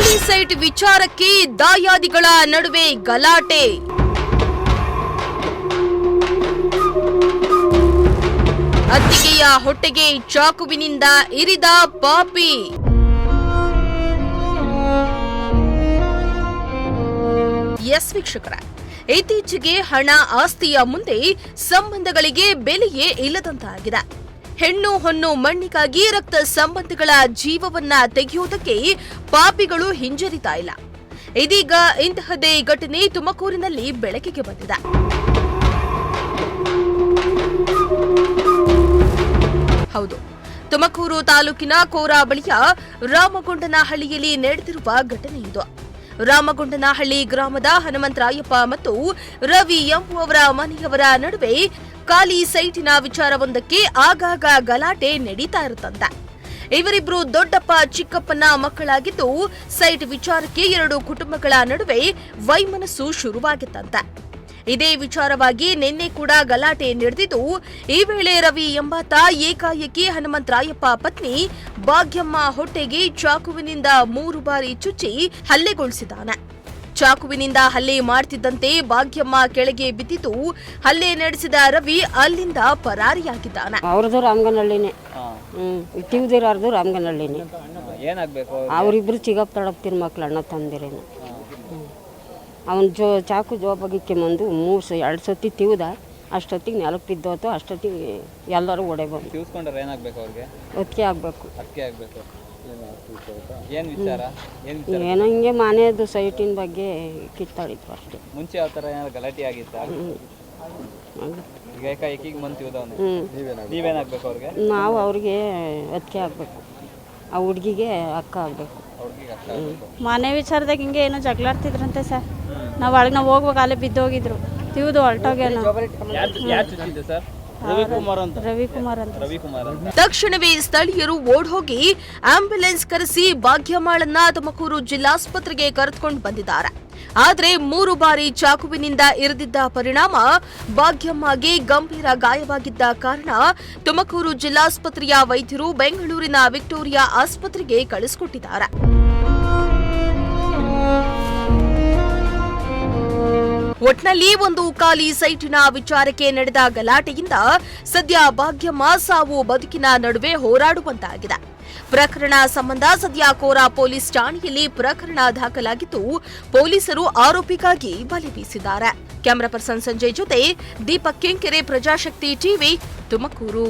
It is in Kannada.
ಖಾಲಿ ಸೈಟ್ ವಿಚಾರಕ್ಕೆ ದಾಯಾದಿಗಳ ನಡುವೆ ಗಲಾಟೆ. ಅತ್ತಿಗೆಯ ಹೊಟ್ಟೆಗೆ ಚಾಕುವಿನಿಂದ ಇರಿದ ಪಾಪಿ. ಎಸ್ ವೀಕ್ಷಕರ, ಇತ್ತೀಚೆಗೆ ಹಣ ಆಸ್ತಿಯ ಮುಂದೆ ಸಂಬಂಧಗಳಿಗೆ ಬೆಲೆಯೇ ಇಲ್ಲದಂತಾಗಿದೆ. ಹೆಣ್ಣು ಹೊನ್ನು ಮಣ್ಣಿಗಾಗಿ ರಕ್ತ ಸಂಬಂಧಗಳ ಜೀವವನ್ನ ತೆಗೆಯುವುದಕ್ಕೆ ಪಾಪಿಗಳು ಹಿಂಜರಿತಾ ಇಲ್ಲ. ಇದೀಗ ಇಂತಹದೇ ಘಟನೆ ತುಮಕೂರಿನಲ್ಲಿ ಬೆಳಕಿಗೆ ಬಂದಿದೆ. ಹೌದು, ತುಮಕೂರು ತಾಲೂಕಿನ ಕೋರಾ ಬಳಿಯ ರಾಮಗೊಂಡನಹಳ್ಳಿಯಲ್ಲಿ ನಡೆದಿರುವ ಘಟನೆ ಇದು. ರಾಮಗೊಂಡನಹಳ್ಳಿ ಗ್ರಾಮದ ಹನುಮಂತರಾಯಪ್ಪ ಮತ್ತು ರವಿ ಎಂಬುವವರ ಮನೆಯವರ ನಡುವೆ ಖಾಲಿ ಸೈಟಿನ ವಿಚಾರವೊಂದಕ್ಕೆ ಆಗಾಗ ಗಲಾಟೆ ನಡೀತಾ ಇರುತ್ತಂತೆ. ಇವರಿಬ್ರು ದೊಡ್ಡಪ್ಪ ಚಿಕ್ಕಪ್ಪನ ಮಕ್ಕಳಾಗಿದ್ದು, ಸೈಟ್ ವಿಚಾರಕ್ಕೆ ಎರಡು ಕುಟುಂಬಗಳ ನಡುವೆ ವೈಮನಸ್ಸು ಶುರುವಾಗಿತ್ತಂತೆ. ಇದೇ ವಿಚಾರವಾಗಿ ನಿನ್ನೆ ಕೂಡ ಗಲಾಟೆ ನಡೆದಿದ್ದು, ಈ ವೇಳೆ ರವಿ ಎಂಬಾತ ಏಕಾಏಕಿ ಹನುಮಂತರಾಯಪ್ಪ ಪತ್ನಿ ಭಾಗ್ಯಮ್ಮ ಹೊಟ್ಟೆಗೆ ಚಾಕುವಿನಿಂದ 3 ಬಾರಿ ಚುಚ್ಚಿ ಹಲ್ಲೆಗೊಳಿಸಿದ್ದಾನೆ. ಚಾಕುವಿನಿಂದ ಹಲ್ಲೆ ಮಾಡ್ತಿದ್ದಂತೆ ಭಾಗ್ಯಮ್ಮ ಕೆಳಗೆ ಬಿದ್ದಿದ್ದು, ಹಲ್ಲೆ ನಡೆಸಿದ ರವಿ ಅಲ್ಲಿಂದ ಪರಾರಿಯಾಗಿದ್ದಾನೆ. ಅವ್ರದ್ದು ರಾಮಗನಹಳ್ಳಿನೇ, ಇಟ್ಟಿವ್ದಿರಾರ್ದು ರಾಮಗನಹಳ್ಳಿನೇ. ಅವರಿಬ್ರು ಚಿಗಪ್ ತಡಪ್ತಿರ್ ಮಕ್ಳು ಅಣ್ಣ ತಂದಿರೇನು. ಅವನು ಚಾಕು ಜೋಬಾಗಿಕ್ಕೆ ಬಂದು 2 ಸತಿ ತಿವ್ದ. ಅಷ್ಟೊತ್ತಿಗೆ ನೆಲಕ್ಕೆ ಬಿದ್ದೋತು. ಅಷ್ಟೊತ್ತಿಗೆ ಎಲ್ಲರೂ ಒಡೆ ಬಂದು ಒತ್ತಿಗೆ ಆಗಬೇಕು. ಏನೋ ಹಿಂಗೆ ಮನೆಯದು ಸೈಟಿನ ಬಗ್ಗೆ ಕಿತ್ತಾಡಿತ್ತು ಅಷ್ಟೇ. ಮುಂಚೆ ಯಾವ ಥರ ಗಲಾಟೆ ಆಗಿತ್ತು? ನಾವು ಅವ್ರಿಗೆ ಒತ್ತಿಗೆ ಆಗಬೇಕು, ಆ ಹುಡುಗಿಗೆ ಅಕ್ಕ ಆಗಬೇಕು. ಮನೆ ವಿಚಾರದಾಗ ಹಿಂಗೆ ಏನೋ ಜಗಳಾಡ್ತಿದ್ರಂತೆ ಸರ್. ನಾವು ಹೋಗ್ಬೇಕು, ಅಲ್ಲೇ ಬಿದ್ದೋಗಿದ್ರು. ತಿವ್ದು ಹೊರಟೋಗ್ಯಾನ. ರವಿಕುಮಾರ್ ಅಂತ. ತಕ್ಷಣವೇ ಸ್ಥಳೀಯರು ಓಡ್ಹೋಗಿ ಆಂಬ್ಯುಲೆನ್ಸ್ ಕರೆಸಿ ಭಾಗ್ಯಮ್ಮಾಳನ್ನ ತುಮಕೂರು ಜಿಲ್ಲಾಸ್ಪತ್ರೆಗೆ ಕರೆದುಕೊಂಡು ಬಂದಿದ್ದಾರೆ. ಆದ್ರೆ 3 ಬಾರಿ ಚಾಕುವಿನಿಂದ ಇರಿದಿದ್ದ ಪರಿಣಾಮ ಭಾಗ್ಯಮ್ಮಗೆ ಗಂಭೀರ ಗಾಯವಾಗಿದ್ದ ಕಾರಣ ತುಮಕೂರು ಜಿಲ್ಲಾಸ್ಪತ್ರೆಯ ವೈದ್ಯರು ಬೆಂಗಳೂರಿನ ವಿಕ್ಟೋರಿಯಾ ಆಸ್ಪತ್ರೆಗೆ ಕಳಿಸಿಕೊಟ್ಟಿದ್ದಾರೆ. ಒಟ್ನಲ್ಲಿ ಒಂದು ಖಾಲಿ ಸೈಟಿನ ವಿಚಾರಕ್ಕೆ ನಡೆದ ಗಲಾಟೆಯಿಂದ ಸದ್ಯ ಭಾಗ್ಯಮ್ಮ ಸಾವು ಬದುಕಿನ ನಡುವೆ ಹೋರಾಡುವಂತಾಗಿದೆ. ಪ್ರಕರಣ ಸಂಬಂಧ ಸದ್ಯ ಕೋರಾ ಪೊಲೀಸ್ ಠಾಣೆಯಲ್ಲಿ ಪ್ರಕರಣ ದಾಖಲಾಗಿದ್ದು, ಪೊಲೀಸರು ಆರೋಪಿಗಾಗಿ ಬಲೆ ಬೀಸಿದ್ದಾರೆ. ಕ್ಯಾಮರಾ ಪರ್ಸನ್ ಸಂಜಯ್ ಜೊತೆ ದೀಪಕ್ ಕೆಂಕೆರೆ, ಪ್ರಜಾಶಕ್ತಿ ಟಿವಿ, ತುಮಕೂರು.